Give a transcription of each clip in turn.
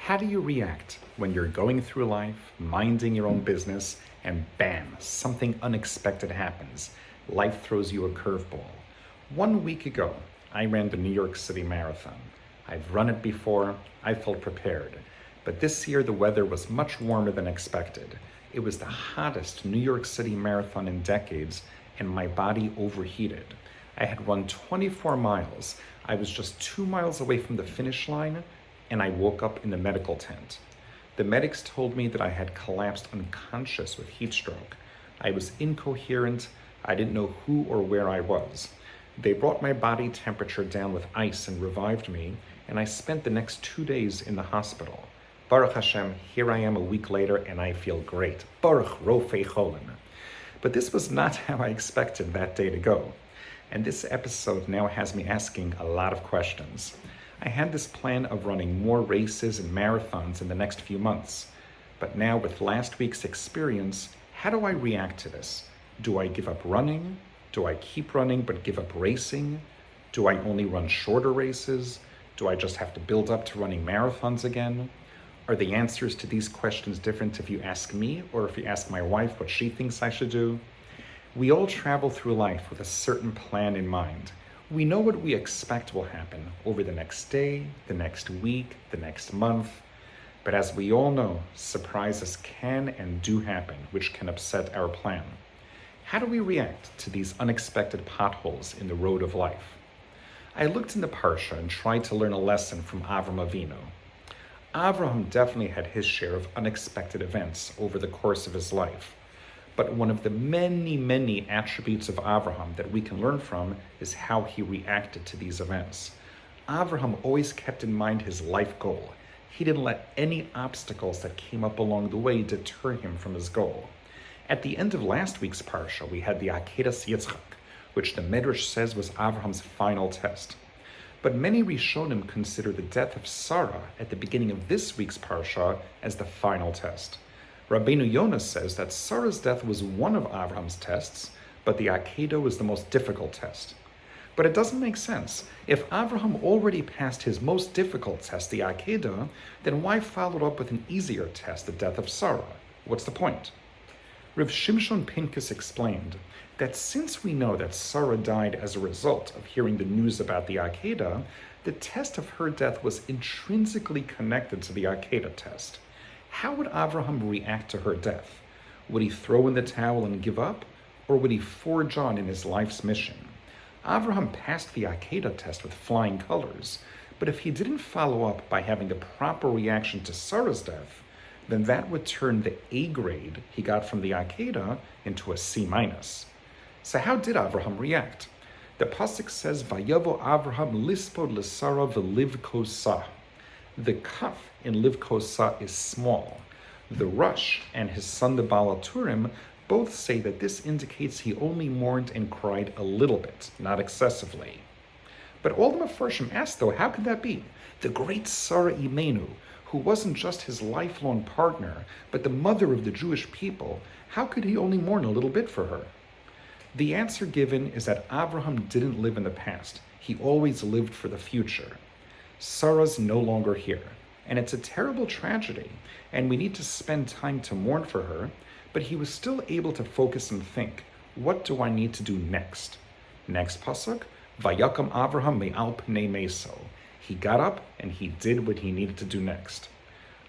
How do you react when you're going through life, minding your own business, and bam, something unexpected happens? Life throws you a curveball. 1 week ago, I ran the New York City Marathon. I've run it before, I felt prepared. But this year the weather was much warmer than expected. It was the hottest New York City Marathon in decades, and my body overheated. I had run 24 miles. I was just 2 miles away from the finish line, and I woke up in the medical tent. The medics told me that I had collapsed unconscious with heat stroke. I was incoherent. I didn't know who or where I was. They brought my body temperature down with ice and revived me, and I spent the next 2 days in the hospital. Baruch Hashem, here I am a week later, and I feel great. Baruch Rofei Cholim. But this was not how I expected that day to go. And this episode now has me asking a lot of questions. I had this plan of running more races and marathons in the next few months. But now with last week's experience, how do I react to this? Do I give up running? Do I keep running but give up racing? Do I only run shorter races? Do I just have to build up to running marathons again? Are the answers to these questions different if you ask me or if you ask my wife what she thinks I should do? We all travel through life with a certain plan in mind. We know what we expect will happen over the next day, the next week, the next month. But as we all know, surprises can and do happen, which can upset our plan. How do we react to these unexpected potholes in the road of life? I looked in the Parsha and tried to learn a lesson from Avraham Avinu. Avraham definitely had his share of unexpected events over the course of his life. But one of the many attributes of Avraham that we can learn from is how he reacted to these events. Avraham always kept in mind his life goal. He didn't let any obstacles that came up along the way deter him from his goal. At the end of last week's Parsha, we had the Akedas Yitzchak, which the Medrash says was Avraham's final test. But many Rishonim consider the death of Sarah at the beginning of this week's Parsha as the final test. Rabbeinu Yonah says that Sarah's death was one of Avraham's tests, but the Akedah was the most difficult test. But it doesn't make sense. If Avraham already passed his most difficult test, the Akedah, then why follow up with an easier test, the death of Sarah? What's the point? Rav Shimshon Pincus explained that since we know that Sarah died as a result of hearing the news about the Akedah, the test of her death was intrinsically connected to the Akedah test. How would Avraham react to her death? Would he throw in the towel and give up? Or would he forge on in his life's mission? Avraham passed the Akedah test with flying colors, but if he didn't follow up by having the proper reaction to Sarah's death, then that would turn the A grade he got from the Akedah into a C-. So how did Avraham react? The pasuk says, "Vayavo Avraham lispod l'Sarah v'livkosa." The kaf in livkosa is small. The Rush and his son the Baal HaTurim both say that this indicates he only mourned and cried a little bit, not excessively. But all the Mefarshim asked, though, how could that be? The great Sarah Imenu, who wasn't just his lifelong partner, but the mother of the Jewish people, how could he only mourn a little bit for her? The answer given is that Avraham didn't live in the past. He always lived for the future. Sarah's no longer here, and it's a terrible tragedy, and we need to spend time to mourn for her, but he was still able to focus and think, what do I need to do next? Next pasuk, Vayakam Avraham me'al pnei meso. He got up and he did what he needed to do next.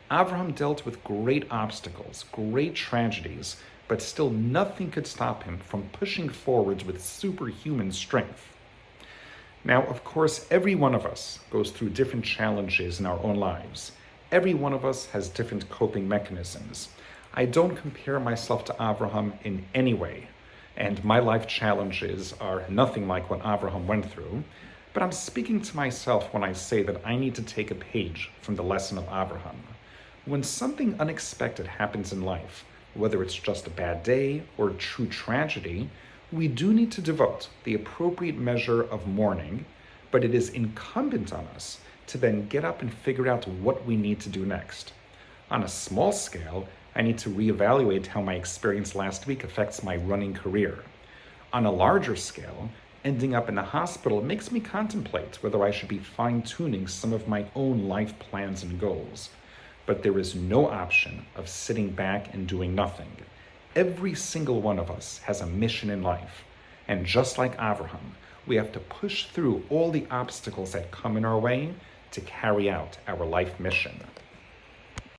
Avraham dealt with great obstacles, great tragedies, but still nothing could stop him from pushing forwards with superhuman strength. Now, of course, every one of us goes through different challenges in our own lives. Every one of us has different coping mechanisms. I don't compare myself to Avraham in any way, and my life challenges are nothing like what Avraham went through, but I'm speaking to myself when I say that I need to take a page from the lesson of Avraham. When something unexpected happens in life, whether it's just a bad day or a true tragedy, we do need to devote the appropriate measure of mourning, but it is incumbent on us to then get up and figure out what we need to do next. On a small scale, I need to reevaluate how my experience last week affects my running career. On a larger scale, ending up in the hospital makes me contemplate whether I should be fine-tuning some of my own life plans and goals. but there is no option of sitting back and doing nothing. Every single one of us has a mission in life. And just like Avraham, we have to push through all the obstacles that come in our way to carry out our life mission.